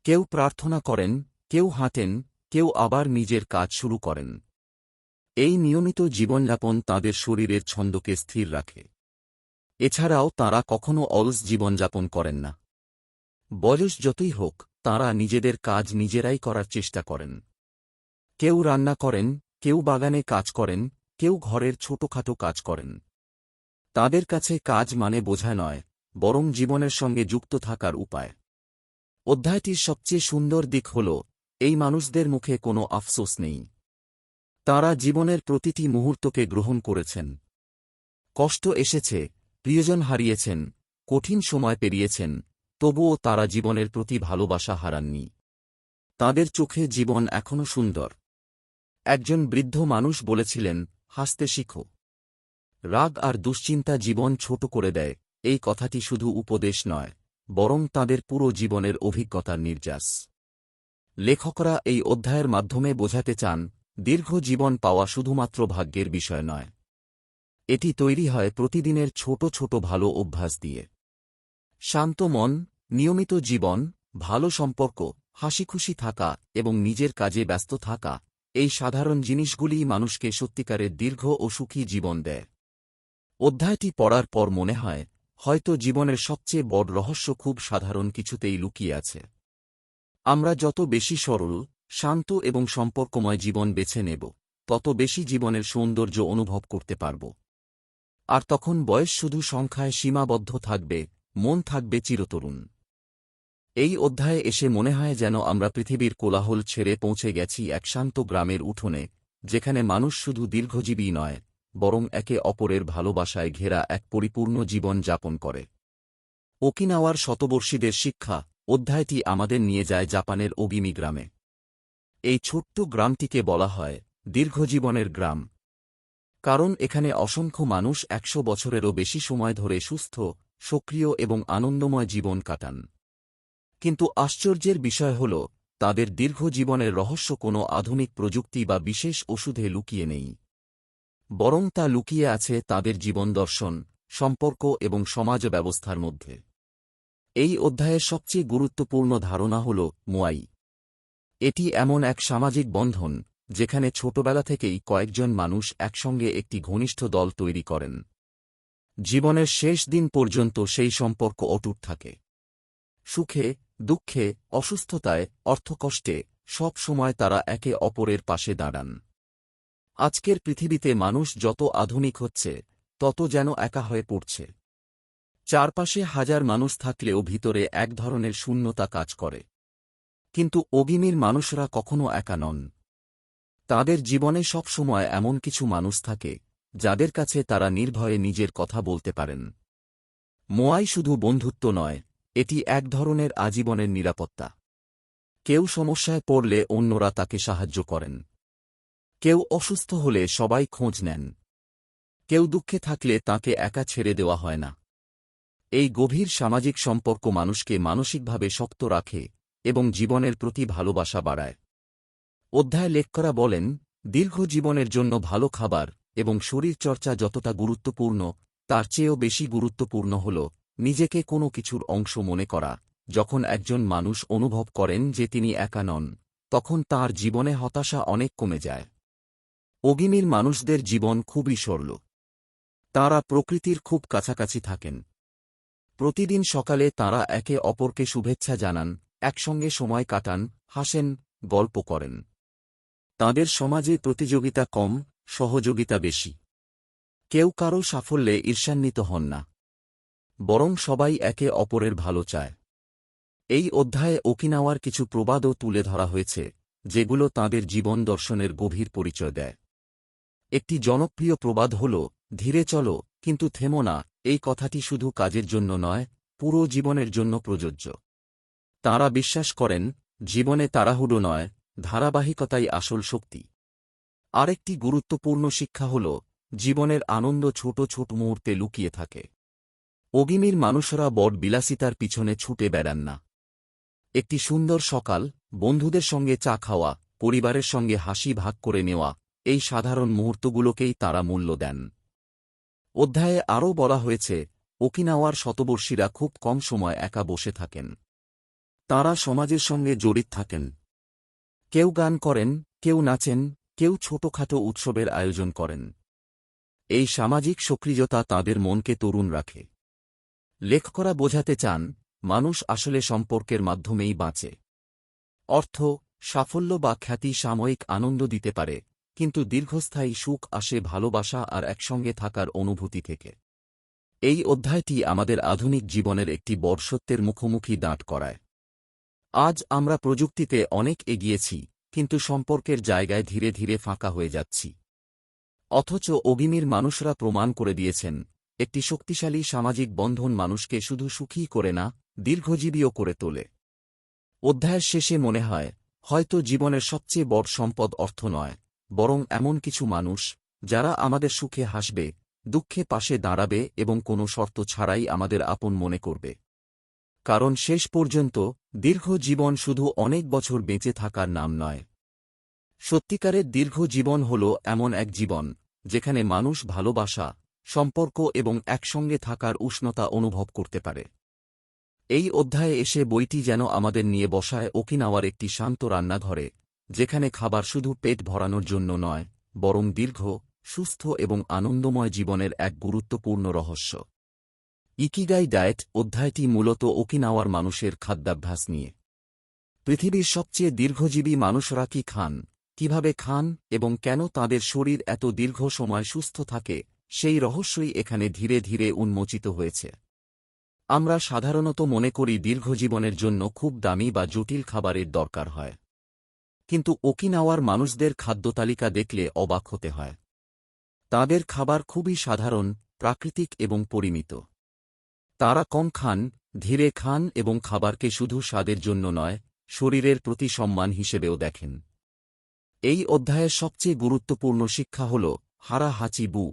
কেউ প্রার্থনা করেন, কেউ হাঁটেন, কেউ আবার নিজের কাজ শুরু করেন। এই নিয়মিত জীবনযাপন তাঁদের শরীরের ছন্দকে স্থির রাখে। এছাড়াও তাঁরা কখনও অলস জীবনযাপন করেন না। বয়স যতই হোক তাঁরা নিজেদের কাজ নিজেরাই করার চেষ্টা করেন। কেউ রান্না করেন, কেউ বাগানে কাজ করেন, কেউ ঘরের ছোটখাটো কাজ করেন। তাঁদের কাছে কাজ মানে বোঝা নয়, বরং জীবনের সঙ্গে যুক্ত থাকার উপায়। অধ্যায়টির সবচেয়ে সুন্দর দিক হল, এই মানুষদের মুখে কোনো আফসোস নেই। তাঁরা জীবনের প্রতিটি মুহূর্তকে গ্রহণ করেছেন। কষ্ট এসেছে, প্রিয়জন হারিয়েছেন, কঠিন সময় পেরিয়েছেন, তবুও তাঁরা জীবনের প্রতি ভালোবাসা হারাননি। তাঁদের চোখে জীবন এখনও সুন্দর। একজন বৃদ্ধ মানুষ বলেছিলেন, হাসতে শিখো। রাগ আর দুশ্চিন্তা জীবন ছোট করে দেয়। এই কথাটি শুধু উপদেশ নয়, বরং তাঁদের পুরো জীবনের অভিজ্ঞতার নির্যাস। লেখকরা এই অধ্যায়ের মাধ্যমে বোঝাতে চান, দীর্ঘ জীবন পাওয়া শুধুমাত্র ভাগ্যের বিষয় নয়। এটি তৈরি হয় প্রতিদিনের ছোট ছোট ভালো অভ্যাস দিয়ে। শান্ত মন, নিয়মিত জীবন, ভালো সম্পর্ক, হাসিখুশি থাকা এবং নিজের কাজে ব্যস্ত থাকা, এই সাধারণ জিনিসগুলিই মানুষকে সত্যিকারের দীর্ঘ ও সুখী জীবন দেয়। অধ্যায়টি পড়ার পর মনে হয়, হয়তো জীবনের সবচেয়ে বড় রহস্য খুব সাধারণ কিছুতেই লুকিয়ে আছে। আমরা যত বেশি সরল, শান্ত এবং সম্পর্কময় জীবন বেছে নেব, তত বেশি জীবনের সৌন্দর্য অনুভব করতে পারব। আর তখন বয়স শুধু সংখ্যায় সীমাবদ্ধ থাকবে, মন থাকবে চিরতরুণ। এই অধ্যায়ে এসে মনে হয় যেন আমরা পৃথিবীর কোলাহল ছেড়ে পৌঁছে গেছি এক শান্ত গ্রামের উঠোনে, যেখানে মানুষ শুধু দীর্ঘজীবী নয়, বরং একে অপরের ভালোবাসায় ঘেরা এক পরিপূর্ণ জীবন যাপন করে। ওকিনাওয়ার শতবর্ষীদের শিক্ষা অধ্যায়টি আমাদের নিয়ে যায় জাপানের ওগিমি গ্রামে। এই ছোট্ট গ্রামটিকে বলা হয় দীর্ঘজীবনের গ্রাম, কারণ এখানে অসংখ্য মানুষ 100 বছরেরও বেশি সময় ধরে সুস্থ, সক্রিয় এবং আনন্দময় জীবন কাটান। কিন্তু আশ্চর্যের বিষয় হল, তাদের দীর্ঘ জীবনের রহস্য কোনো আধুনিক প্রযুক্তি বা বিশেষ ওষুধে লুকিয়ে নেই, বরং তা লুকিয়ে আছে তাদের জীবন দর্শন, সম্পর্ক এবং সমাজ ব্যবস্থার মধ্যে। এই অধ্যায়ের সবচেয়ে গুরুত্বপূর্ণ ধারণা হল মোয়াই। এটি এমন এক সামাজিক বন্ধন, যেখানে ছোটবেলা থেকেই কয়েকজন মানুষ একসঙ্গে একটি ঘনিষ্ঠ দল তৈরি করেন। জীবনের শেষ দিন পর্যন্ত সেই সম্পর্ক অটুট থাকে। সুখে, দুঃখে, অসুস্থতায়, অর্থকষ্টে, সব সময় তারা একে অপরের পাশে দাঁড়ান। আজকের পৃথিবীতে মানুষ যত আধুনিক হচ্ছে, তত যেন একা হয়ে পড়ছে। চারপাশে হাজার মানুষ থাকলেও ভিতরে এক ধরনের শূন্যতা কাজ করে। কিন্তু ওগিমির মানুষরা কখনো একা নন। তাদের জীবনে সব সময় এমন কিছু মানুষ থাকে, যাদের কাছে তারা নির্ভয়ে নিজের কথা বলতে পারেন। মোয়াই শুধু বন্ধুত্ব নয়, এটি এক ধরনের আজীবনের নিরাপত্তা। কেউ সমস্যায় পড়লে অন্যরা তাকে সাহায্য করেন। কেউ অসুস্থ হলে সবাই খোঁজ নেন। কেউ দুঃখে থাকলে তাকে একা ছেড়ে দেওয়া হয় না। এই গভীর সামাজিক সম্পর্ক মানুষকে মানসিকভাবে শক্ত রাখে এবং জীবনের প্রতি ভালোবাসা বাড়ায়। অধ্যায় লেখকরা বলেন, দীর্ঘ জীবনের জন্য ভালো খাবার এবং শরীরচর্চা যতটা গুরুত্বপূর্ণ, তার চেয়েও বেশি গুরুত্বপূর্ণ হল নিজেকে কোনো কিছুর অংশ মনে করা। যখন একজন মানুষ অনুভব করেন যে তিনি একা নন, তখন তার জীবনে হতাশা অনেক কমে যায়। ওগিমির মানুষদের জীবন খুবই সরল। তাঁরা প্রকৃতির খুব কাছাকাছি থাকেন। প্রতিদিন সকালে তাঁরা একে অপরকে শুভেচ্ছা জানান, একসঙ্গে সময় কাটান, হাসেন, গল্প করেন। তাঁদের সমাজে প্রতিযোগিতা কম, সহযোগিতা বেশি। কেউ কারও সাফল্যে ঈর্ষান্বিত হন না, বরং সবাই একে অপরের ভালো চায়। এই অধ্যায়ে ওকিনাওয়ার কিছু প্রবাদও তুলে ধরা হয়েছে, যেগুলো তাঁদের জীবন দর্শনের গভীর পরিচয় দেয়। একটি জনপ্রিয় প্রবাদ হল, ধীরে চলো কিন্তু থেমো না। এই কথাটি শুধু কাজের জন্য নয়, পুরো জীবনের জন্য প্রযোজ্য। তাঁরা বিশ্বাস করেন, জীবনে তাড়াহুড়ো নয়, ধারাবাহিকতাই আসল শক্তি। আরেকটি গুরুত্বপূর্ণ শিক্ষা হল, জীবনের আনন্দ ছোট ছোট মুহূর্তে লুকিয়ে থাকে। ওগিমির মানুষরা বড় বিলাসিতার পিছনে ছুটে বেড়ান না। একটি সুন্দর সকাল, বন্ধুদের সঙ্গে চা খাওয়া, পরিবারের সঙ্গে হাসি ভাগ করে নেওয়া, এই সাধারণ মুহূর্তগুলোকেই তাঁরা মূল্য দেন। অধ্যায়ে আরও বলা হয়েছে, ওকিনাওয়ার শতবর্ষীরা খুব কম সময় একা বসে থাকেন। তাঁরা সমাজের সঙ্গে জড়িত থাকেন। কেউ গান করেন, কেউ নাচেন, কেউ ছোটখাটো উৎসবের আয়োজন করেন। এই সামাজিক সক্রিয়তা তাঁদের মনকে তরুণ রাখে। লেখকরা বোঝাতে চান, মানুষ আসলে সম্পর্কের মাধ্যমেই বাঁচে। অর্থ, সাফল্য বা খ্যাতি সাময়িক আনন্দ দিতে পারে, কিন্তু দীর্ঘস্থায়ী সুখ আসে ভালোবাসা আর একসঙ্গে থাকার অনুভূতি থেকে। এই অধ্যায়টি আমাদের আধুনিক জীবনের একটি বড় সত্যের মুখোমুখি দাঁড় করায়। আজ আমরা প্রযুক্তিতে অনেক এগিয়েছি, কিন্তু সম্পর্কের জায়গায় ধীরে ধীরে ফাঁকা হয়ে যাচ্ছি। অথচ ওগিমির মানুষরা প্রমাণ করে দিয়েছেন, একটি শক্তিশালী সামাজিক বন্ধন মানুষকে শুধু সুখীই করে না, দীর্ঘজীবীও করে তোলে। অধ্যায়ের শেষে মনে হয়, হয়তো জীবনের সবচেয়ে বড় সম্পদ অর্থ নয়, বরং এমন কিছু মানুষ, যারা আমাদের সুখে হাসবে, দুঃখে পাশে দাঁড়াবে এবং কোনো শর্ত ছাড়াই আমাদের আপন মনে করবে। কারণ শেষ পর্যন্ত দীর্ঘ জীবন শুধু অনেক বছর বেঁচে থাকার নাম নয়। সত্যিকারের দীর্ঘ জীবন হল এমন এক জীবন, যেখানে মানুষ ভালোবাসা, সম্পর্ক এবং একসঙ্গে থাকার উষ্ণতা অনুভব করতে পারে। এই অধ্যায়ে এসে বইটি যেন আমাদের নিয়ে বসায় ওকিনাওয়ার একটি শান্ত রান্নাঘরে, যেখানে খাবার শুধু পেট ভরানোর জন্য নয়, বরং দীর্ঘ, সুস্থ এবং আনন্দময় জীবনের এক গুরুত্বপূর্ণ রহস্য। ইকিগাই ডায়েট অধ্যায়টি মূলত ওকিনাওয়ার মানুষের খাদ্যাভ্যাস নিয়ে। পৃথিবীর সবচেয়ে দীর্ঘজীবী মানুষরা কি খান, কিভাবে খান এবং কেন তাঁদের শরীর এত দীর্ঘ সময় সুস্থ থাকে, সেই রহস্যই এখানে ধীরে ধীরে উন্মোচিত হয়েছে। আমরা সাধারণত মনে করি দীর্ঘজীবনের জন্য খুব দামি বা জটিল খাবারের দরকার হয়। কিন্তু ওকিনাওয়ার মানুষদের খাদ্যতালিকা দেখলে অবাক হতে হয়। তাঁদের খাবার খুবই সাধারণ, প্রাকৃতিক এবং পরিমিত। তাঁরা কম খান, ধীরে খান এবং খাবারকে শুধু স্বাদের জন্য নয়, শরীরের প্রতি সম্মান হিসেবেও দেখেন। এই অধ্যায়ের সবচেয়ে গুরুত্বপূর্ণ শিক্ষা হল হারা হাচি বু।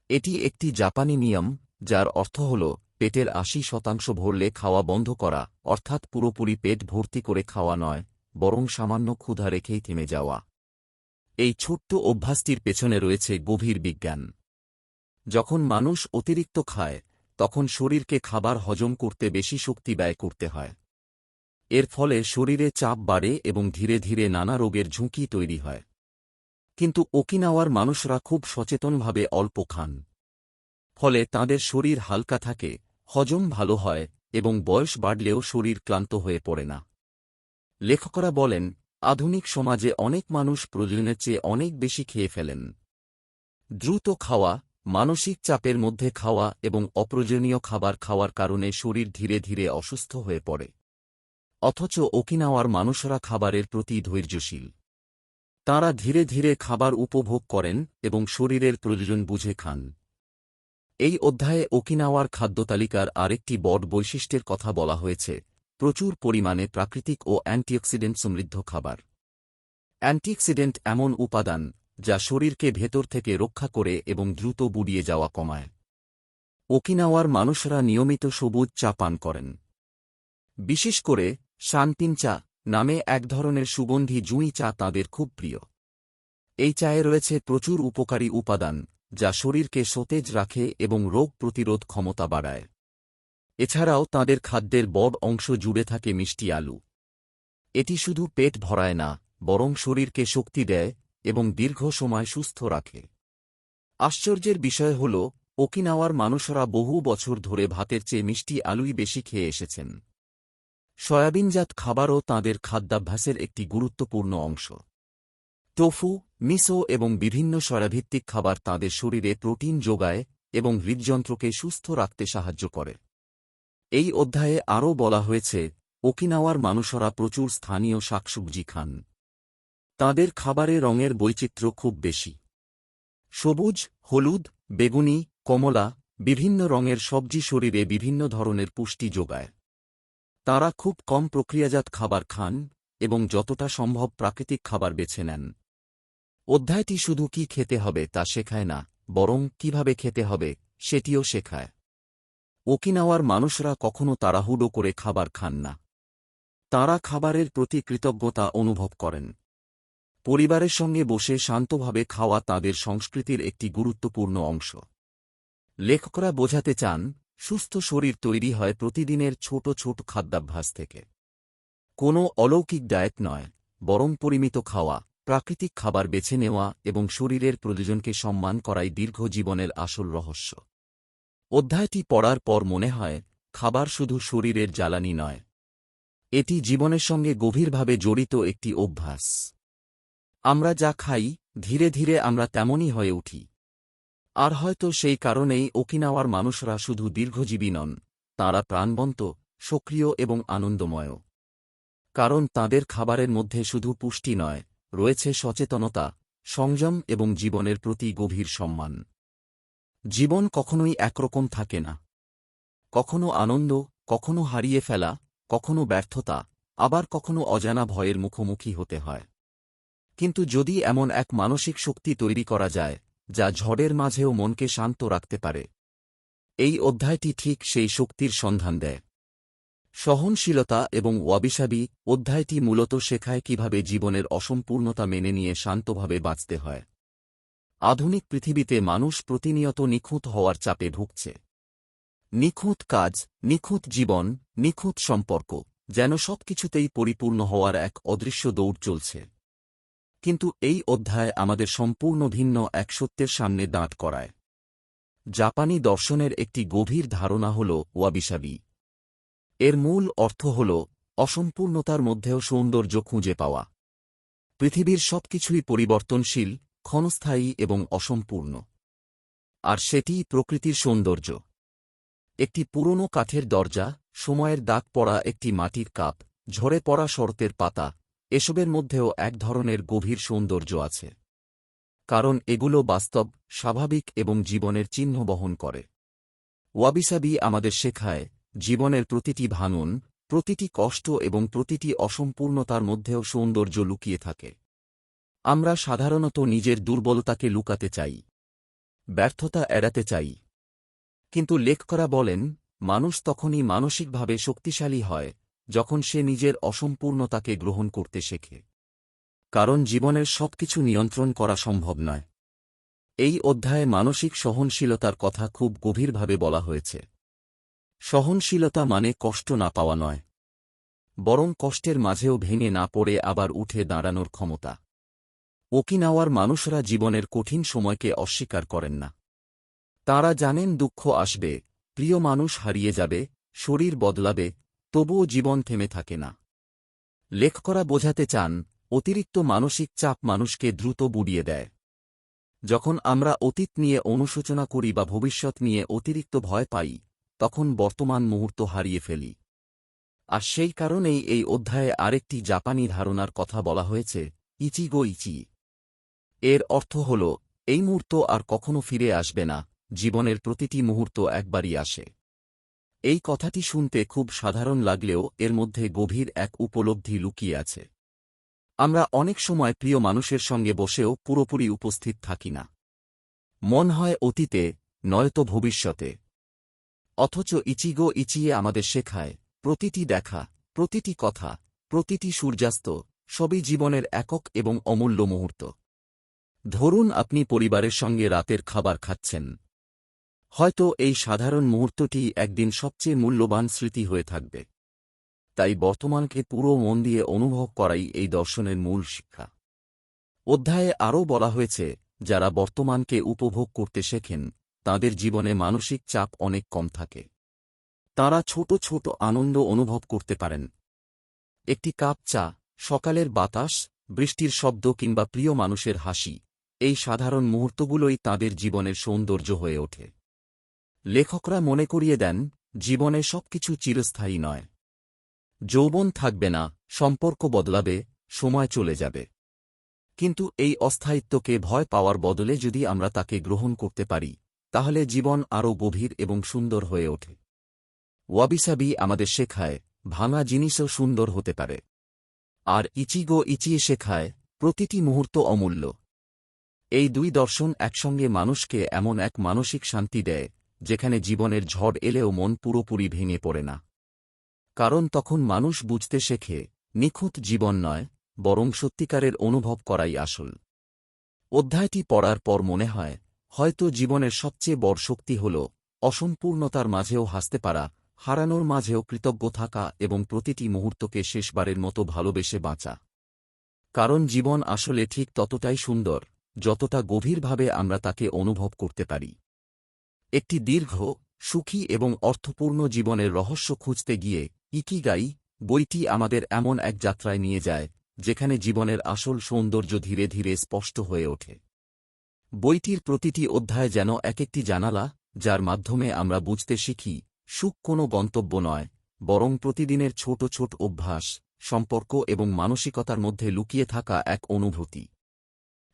এটি একটি জাপানি নিয়ম, যার অর্থ হল পেটের ৮০% ভরলে খাওয়া বন্ধ করা, অর্থাৎ পুরোপুরি পেট ভর্তি করে খাওয়া নয়, বরং সামান্য ক্ষুধা রেখেই থেমে যাওয়া। এই ছোট্ট অভ্যাসটির পেছনে রয়েছে গভীর বিজ্ঞান। যখন মানুষ অতিরিক্ত খায়, তখন শরীরকে খাবার হজম করতে বেশি শক্তি ব্যয় করতে হয়। এর ফলে শরীরে চাপ বাড়ে এবং ধীরে ধীরে নানা রোগের ঝুঁকি তৈরি হয়। কিন্তু ওকিনাওয়ার মানুষরা খুব সচেতনভাবে অল্প খান। ফলে তাঁদের শরীর হালকা থাকে, হজম ভালো হয় এবং বয়স বাড়লেও শরীর ক্লান্ত হয়ে পড়ে না। লেখকরা বলেন, আধুনিক সমাজে অনেক মানুষ প্রয়োজনের চেয়ে অনেক বেশি খেয়ে ফেলেন। দ্রুত খাওয়া, মানসিক চাপের মধ্যে খাওয়া এবং অপ্রয়োজনীয় খাবার খাওয়ার কারণে শরীর ধীরে ধীরে অসুস্থ হয়ে পড়ে। অথচ ওকিনাওয়ার মানুষরা খাবারের প্রতি ধৈর্যশীল। তাঁরা ধীরে ধীরে খাবার উপভোগ করেন এবং শরীরের প্রয়োজন বুঝে খান। এই অধ্যায়ে ওকিনাওয়ার খাদ্যতালিকার আরেকটি বড় বৈশিষ্ট্যের কথা বলা হয়েছে, প্রচুর পরিমাণে প্রাকৃতিক ও অ্যান্টিঅক্সিডেন্ট সমৃদ্ধ খাবার। অ্যান্টিঅক্সিডেন্ট এমন উপাদান, যা শরীরকে ভেতর থেকে রক্ষা করে এবং দ্রুত বুড়িয়ে যাওয়া কমায়। ওকিনাওয়ার মানুষরা নিয়মিত সবুজ চা পান করেন। বিশেষ করে শানপিন চা নামে এক ধরনের সুগন্ধি জুঁই চা তাঁদের খুব প্রিয়। এই চায়ে রয়েছে প্রচুর উপকারী উপাদান, যা শরীরকে সতেজ রাখে এবং রোগ প্রতিরোধ ক্ষমতা বাড়ায়। এছাড়াও তাঁদের খাদ্যের বড় অংশ জুড়ে থাকে মিষ্টি আলু। এটি শুধু পেট ভরায় না, বরং শরীরকে শক্তি দেয় এবং দীর্ঘ সময় সুস্থ রাখে। আশ্চর্যের বিষয় হল, ওকিনাওয়ার মানুষরা বহু বছর ধরে ভাতের চেয়ে মিষ্টি আলুই বেশি খেয়ে এসেছেন। সয়াবিনজাত খাবারও তাঁদের খাদ্যাভ্যাসের একটি গুরুত্বপূর্ণ অংশ। টোফু, মিসো এবং বিভিন্ন সয়াভিত্তিক খাবার তাঁদের শরীরে প্রোটিন যোগায় এবং হৃদযন্ত্রকে সুস্থ রাখতে সাহায্য করে। এই অধ্যায়ে আরও বলা হয়েছে, ওকিনাওয়ার মানুষরা প্রচুর স্থানীয় শাকসবজি খান। তাঁদের খাবারে রঙের বৈচিত্র্য খুব বেশি। সবুজ, হলুদ, বেগুনি, কমলা, বিভিন্ন রঙের সবজি শরীরে বিভিন্ন ধরনের পুষ্টি যোগায়। তাঁরা খুব কম প্রক্রিয়াজাত খাবার খান এবং যতটা সম্ভব প্রাকৃতিক খাবার বেছে নেন। অধ্যায়টি শুধু কি খেতে হবে তা শেখায় না, বরং কিভাবে খেতে হবে সেটিও শেখায়। ওকিনাওয়ার মানুষরা কখনো তাড়াহুড়ো করে খাবার খান না। তাঁরা খাবারের প্রতি কৃতজ্ঞতা অনুভব করেন। পরিবারের সঙ্গে বসে শান্তভাবে খাওয়া তাঁদের সংস্কৃতির একটি গুরুত্বপূর্ণ অংশ। লেখকরা বোঝাতে চান, সুস্থ শরীর তৈরি হয় প্রতিদিনের ছোট ছোট খাদ্যাভ্যাস থেকে। কোনো অলৌকিক ডায়েট নয়, বরং পরিমিত খাওয়া, প্রাকৃতিক খাবার বেছে নেওয়া এবং শরীরের প্রয়োজনকে সম্মান করাই দীর্ঘ জীবনের আসল রহস্য। অধ্যায়টি পড়ার পর মনে হয়, খাবার শুধু শরীরের জ্বালানি নয়, এটি জীবনের সঙ্গে গভীরভাবে জড়িত একটি অভ্যাস। আমরা যা খাই, ধীরে ধীরে আমরা তেমনই হয়ে উঠি। আর হয়তো সেই কারণেই ওকিনাওয়ার মানুষরা শুধু দীর্ঘজীবী নন, তাঁরা প্রাণবন্ত, সক্রিয় এবং আনন্দময়। কারণ তাঁদের খাবারের মধ্যে শুধু পুষ্টি নয়, রয়েছে সচেতনতা, সংযম এবং জীবনের প্রতি গভীর সম্মান। জীবন কখনোই একরকম থাকে না। কখনো আনন্দ, কখনো হারিয়ে ফেলা, কখনো ব্যর্থতা, আবার কখনো অজানা ভয়ের মুখোমুখি হতে হয়। কিন্তু যদি এমন এক মানসিক শক্তি তৈরি করা যায়, যা ঝড়ের মাঝেও মনকে শান্ত রাখতে পারে, এই অধ্যায়টি ঠিক সেই শক্তির সন্ধান দেয়। সহনশীলতা এবং ওয়াবিসাবি অধ্যায়টি মূলত শেখায় কিভাবে জীবনের অসম্পূর্ণতা মেনে নিয়ে শান্তভাবে বাঁচতে হয়। আধুনিক পৃথিবীতে মানুষ প্রতিনিয়ত নিখুঁত হওয়ার চাপে ভুগছে। নিখুঁত কাজ, নিখুঁত জীবন, নিখুঁত সম্পর্ক, যেন সবকিছুতেই পরিপূর্ণ হওয়ার এক অদৃশ্য দৌড় চলছে। কিন্তু এই অধ্যায় আমাদের সম্পূর্ণ ভিন্ন এক সত্যের সামনে দাঁড় করায়। জাপানি দর্শনের একটি গভীর ধারণা হল ওয়াবিসাবি। এর মূল অর্থ হল অসম্পূর্ণতার মধ্যেও সৌন্দর্য খুঁজে পাওয়া। পৃথিবীর সবকিছুই পরিবর্তনশীল, ক্ষণস্থায়ী এবং অসম্পূর্ণ। আর সেটিই প্রকৃতির সৌন্দর্য। একটি পুরনো কাঠের দরজা, সময়ের দাগ পড়া একটি মাটির কাপ, ঝরে পড়া শরতের পাতা, এসবের মধ্যেও এক ধরনের গভীর সৌন্দর্য আছে। কারণ এগুলো বাস্তব, স্বাভাবিক এবং জীবনের চিহ্ন বহন করে। ওয়াবিসাবি আমাদের শেখায়, জীবনের প্রতিটি ভাঙন, প্রতিটি কষ্ট এবং প্রতিটি অসম্পূর্ণতার মধ্যেও সৌন্দর্য লুকিয়ে থাকে। আমরা সাধারণত নিজের দুর্বলতাকে লুকাতে চাই, ব্যর্থতা এড়াতে চাই। কিন্তু লেখকরা বলেন, মানুষ তখনই মানসিকভাবে শক্তিশালী হয় যখন সে নিজের অসম্পূর্ণতাকে গ্রহণ করতে শেখে। কারণ জীবনের সবকিছু নিয়ন্ত্রণ করা সম্ভব নয়। এই অধ্যায়ে মানসিক সহনশীলতার কথা খুব গভীরভাবে বলা হয়েছে। সহনশীলতা মানে কষ্ট না পাওয়া নয়, বরং কষ্টের মাঝেও ভেঙে না পড়ে আবার উঠে দাঁড়ানোর ক্ষমতা। ওকিনাওয়ার মানুষরা জীবনের কঠিন সময়কে অস্বীকার করেন না। তাঁরা জানেন দুঃখ আসবে, প্রিয় মানুষ হারিয়ে যাবে, শরীর বদলাবে, তবুও জীবন থেমে থাকে না। লেখকরা বোঝাতে চান, অতিরিক্ত মানসিক চাপ মানুষকে দ্রুত বুড়িয়ে দেয়। যখন আমরা অতীত নিয়ে অনুশোচনা করি বা ভবিষ্যৎ নিয়ে অতিরিক্ত ভয় পাই, তখন বর্তমান মুহূর্ত হারিয়ে ফেলি। আর সেই কারণেই এই অধ্যায়ে আরেকটি জাপানি ধারণার কথা বলা হয়েছে, ইচিগো ইচি। এর অর্থ হল, এই মুহূর্ত আর কখনো ফিরে আসবে না, জীবনের প্রতিটি মুহূর্ত একবারই আসে। এই কথাটি শুনতে খুব সাধারণ লাগলেও এর মধ্যে গভীর এক উপলব্ধি লুকিয়ে আছে। আমরা অনেক সময় প্রিয় মানুষের সঙ্গে বসেও পুরোপুরি উপস্থিত থাকি না। মন হয় অতীতে, নয়তো ভবিষ্যতে। অথচ ইচিগো ইচিয়ে আমাদের শেখায়, প্রতিটি দেখা, প্রতিটি কথা, প্রতিটি সূর্যাস্ত, সবই জীবনের একক এবং অমূল্য মুহূর্ত। ধরুন আপনি পরিবারের সঙ্গে রাতের খাবার খাচ্ছেন। হয়তো এই সাধারণ মুহূর্তটি একদিন সবচেয়ে মূল্যবান স্মৃতি হয়ে থাকবে। তাই বর্তমানকে পুরো মন দিয়ে অনুভব করাই এই দর্শনের মূল শিক্ষা। অধ্যায়ে আরও বলা হয়েছে, যারা বর্তমানকে উপভোগ করতে শেখেন তাদের জীবনে মানসিক চাপ অনেক কম থাকে। তাঁরা ছোট ছোট আনন্দ অনুভব করতে পারেন। একটি কাপ চা, সকালের বাতাস, বৃষ্টির শব্দ কিংবা প্রিয় মানুষের হাসি, এই সাধারণ মুহূর্তগুলোই তাঁদের জীবনের সৌন্দর্য হয়ে ওঠে। লেখকরা মনে করিয়ে দেন, জীবনে সবকিছু চিরস্থায়ী নয়। যৌবন থাকবে না, সম্পর্ক বদলাবে, সময় চলে যাবে। কিন্তু এই অস্থায়িত্বকে ভয় পাওয়ার বদলে যদি আমরা তাকে গ্রহণ করতে পারি, তাহলে জীবন আরও গভীর এবং সুন্দর হয়ে ওঠে। ওয়াবিসাবি আমাদের শেখায়, ভাঙা জিনিসও সুন্দর হতে পারে। আর ইচিগো ইচিয়ে শেখায়, প্রতিটি মুহূর্ত অমূল্য। এই দুই দর্শন একসঙ্গে মানুষকে এমন এক মানসিক শান্তি দেয়, যেখানে জীবনের ঝড় এলেও মন পুরোপুরি ভেঙে পড়ে না। কারণ তখন মানুষ বুঝতে শেখে, নিখুঁত জীবন নয়, বরং সত্যিকারের অনুভব করাই আসল। অধ্যায়টি পড়ার পর মনে হয়, হয়তো জীবনের সবচেয়ে বড় শক্তি হল অসম্পূর্ণতার মাঝেও হাসতে পারা, হারানোর মাঝেও কৃতজ্ঞ থাকা এবং প্রতিটি মুহূর্তকে শেষবারের মতো ভালোবেসে বাঁচা। কারণ জীবন আসলে ঠিক ততটাই সুন্দর, যতটা গভীরভাবে আমরা তাকে অনুভব করতে পারি। একটি দীর্ঘ, সুখী এবং অর্থপূর্ণ জীবনের রহস্য খুঁজতে গিয়ে ইকিগাই বইটি আমাদের এমন এক যাত্রায় নিয়ে যায়, যেখানে জীবনের আসল সৌন্দর্য ধীরে ধীরে স্পষ্ট হয়ে ওঠে। বইটির প্রতিটি অধ্যায় যেন এক একটি জানালা, যার মাধ্যমে আমরা বুঝতে শিখি, সুখ কোনো গন্তব্য নয়, বরং প্রতিদিনের ছোট ছোট অভ্যাস, সম্পর্ক এবং মানসিকতার মধ্যে লুকিয়ে থাকা এক অনুভূতি।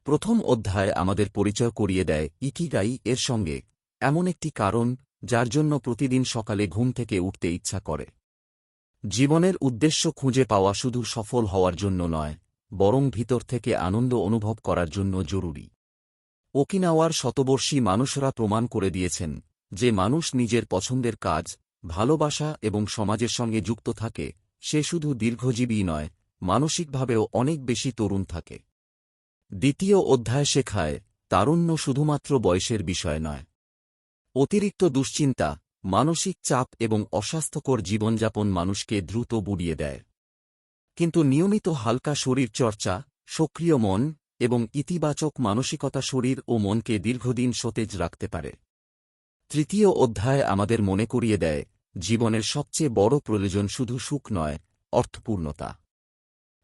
প্রথম অধ্যায় আমাদের পরিচয় করিয়ে দেয় ইকিগাই এর সঙ্গে, এমন একটি কারণ যার জন্য প্রতিদিন সকালে ঘুম থেকে উঠতে ইচ্ছা করে। জীবনের উদ্দেশ্য খুঁজে পাওয়া শুধু সফল হওয়ার জন্য নয়, বরং ভিতর থেকে আনন্দ অনুভব করার জন্য জরুরি। ওকিনাওয়ার শতবর্ষী মানুষরা প্রমাণ করে দিয়েছেন যে মানুষ নিজের পছন্দের কাজ, ভালোবাসা এবং সমাজের সঙ্গে যুক্ত থাকে, সে শুধু দীর্ঘজীবী নয়, মানসিকভাবেও অনেক বেশি তরুণ থাকে। দ্বিতীয় অধ্যায় শেখায়, তারুণ্য শুধুমাত্র বয়সের বিষয় নয়। অতিরিক্ত দুশ্চিন্তা, মানসিক চাপ এবং অস্বাস্থ্যকর জীবনযাপন মানুষকে দ্রুত বুড়িয়ে দেয়। কিন্তু নিয়মিত হালকা শরীরচর্চা, সক্রিয় মন এবং ইতিবাচক মানসিকতা শরীর ও মনকে দীর্ঘদিন সতেজ রাখতে পারে। তৃতীয় অধ্যায় আমাদের মনে করিয়ে দেয়, জীবনের সবচেয়ে বড় প্রয়োজন শুধু সুখ নয়, অর্থপূর্ণতা।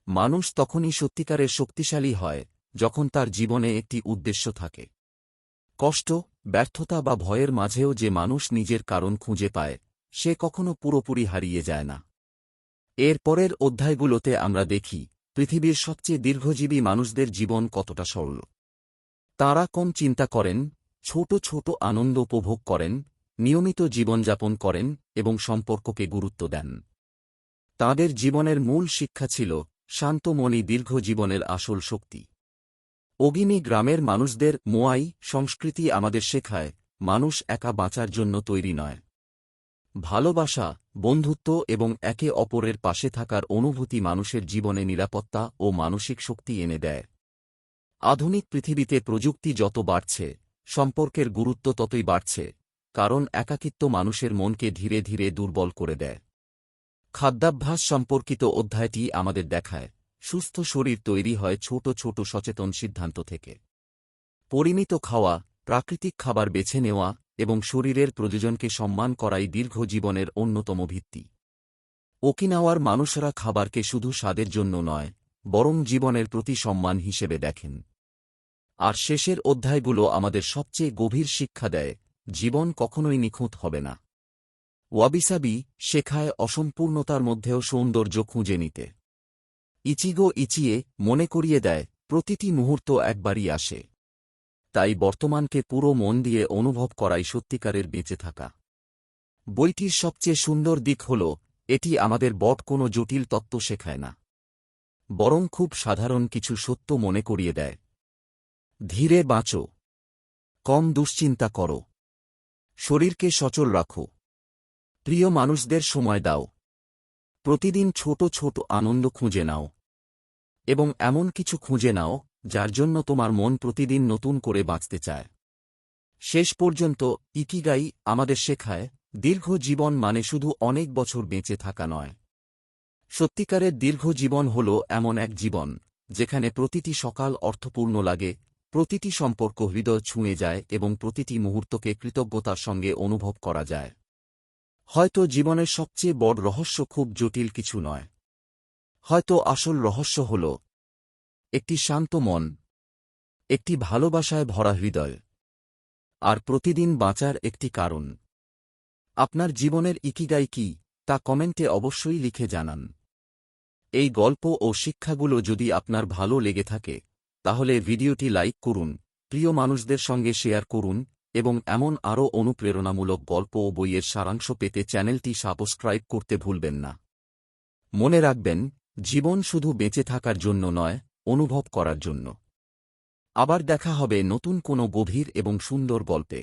মানুষ তখনই সত্যিকারের শক্তিশালী হয়, যখন তার জীবনে একটি উদ্দেশ্য থাকে। কষ্ট, ব্যর্থতা বা ভয়ের মাঝেও যে মানুষ নিজের কারণ খুঁজে পায়, সে কখনো পুরোপুরি হারিয়ে যায় না। এর পরের অধ্যায়গুলোতে আমরা দেখি, পৃথিবীর সবচেয়ে দীর্ঘজীবী মানুষদের জীবন কতটা সরল। তাঁরা কম চিন্তা করেন, ছোট ছোট আনন্দ উপভোগ করেন, নিয়মিত জীবনযাপন করেন এবং সম্পর্ককে গুরুত্ব দেন। তাঁদের জীবনের মূল শিক্ষা ছিল, শান্ত মনই দীর্ঘ জীবনের আসল শক্তি। অগিনি গ্রামের মানুষদের মোয়াই সংস্কৃতি আমাদের শেখায়, মানুষ একা বাঁচার জন্য তৈরি নয়। ভালোবাসা, বন্ধুত্ব এবং একে অপরের পাশে থাকার অনুভূতি মানুষের জীবনে নিরাপত্তা ও মানসিক শক্তি এনে দেয়। আধুনিক পৃথিবীতে প্রযুক্তি যত বাড়ছে, সম্পর্কের গুরুত্ব ততই বাড়ছে, কারণ একাকিত্ব মানুষের মনকে ধীরে ধীরে দুর্বল করে দেয়। খাদ্যাভ্যাস সম্পর্কিত অধ্যায়টি আমাদের দেখায়, সুস্থ শরীর তৈরি হয় ছোট ছোট সচেতন সিদ্ধান্ত থেকে। পরিমিত খাওয়া, প্রাকৃতিক খাবার বেছে নেওয়া এবং শরীরের প্রয়োজনকে সম্মান করাই দীর্ঘ জীবনের অন্যতম ভিত্তি। ওকিনাওয়ার মানুষরা খাবারকে শুধু স্বাদের জন্য নয়, বরং জীবনের প্রতি সম্মান হিসেবে দেখেন। আর শেষের অধ্যায়গুলো আমাদের সবচেয়ে গভীর শিক্ষা দেয়, জীবন কখনোই নিখুঁত হবে না। ওয়াবিসাবি শেখায় অসম্পূর্ণতার মধ্যেও সৌন্দর্য খুঁজে নিতে। ইচিগো ইচিয়ে মনে করিয়ে দেয়, প্রতিটি মুহূর্ত একবারই আসে। তাই বর্তমানকে পুরো মন দিয়ে অনুভব করাই সত্যিকারের বেঁচে থাকা। বইটির সবচেয়ে সুন্দর দিক হল, এটি আমাদের বড় কোনো জটিল তত্ত্ব শেখায় না, বরং খুব সাধারণ কিছু সত্য মনে করিয়ে দেয়। ধীরে বাঁচো, কম দুশ্চিন্তা করো, শরীরকে সচল রাখো, প্রিয় মানুষদের সময় দাও, প্রতিদিন ছোট ছোট আনন্দ খুঁজে নাও এবং এমন কিছু খুঁজে নাও যার জন্য তোমার মন প্রতিদিন নতুন করে বাঁচতে চায়। শেষ পর্যন্ত ইকিগাই আমাদের শেখায়, দীর্ঘ জীবন মানে শুধু অনেক বছর বেঁচে থাকা নয়, সত্যিকারের দীর্ঘ জীবন হল এমন এক জীবন যেখানে প্রতিটি সকাল অর্থপূর্ণ লাগে, প্রতিটি সম্পর্ক হৃদয় ছুঁয়ে যায় এবং প্রতিটি মুহূর্তকে কৃতজ্ঞতার সঙ্গে অনুভব করা যায়। হয়তো জীবনের সবচেয়ে বড় রহস্য খুব জটিল কিছু নয়। হয়তো আসল রহস্য হল একটি শান্ত মন, একটি ভালোবাসায় ভরা হৃদয়, আর প্রতিদিন বাঁচার একটি কারণ। আপনার জীবনের ইকিগাই কি, তা কমেন্টে অবশ্যই লিখে জানান। এই গল্প ও শিক্ষাগুলো যদি আপনার ভালো লেগে থাকে তাহলে ভিডিওটি লাইক করুন, প্রিয় মানুষদের সঙ্গে শেয়ার করুন এবং এমন আরও অনুপ্রেরণামূলক গল্প ও বইয়ের সারাংশ পেতে চ্যানেলটি সাবস্ক্রাইব করতে ভুলবেন না। মনে রাখবেন, জীবন শুধু বেঁচে থাকার জন্য নয়, অনুভব করার জন্য। আবার দেখা হবে নতুন কোনো গভীর এবং সুন্দর গল্পে।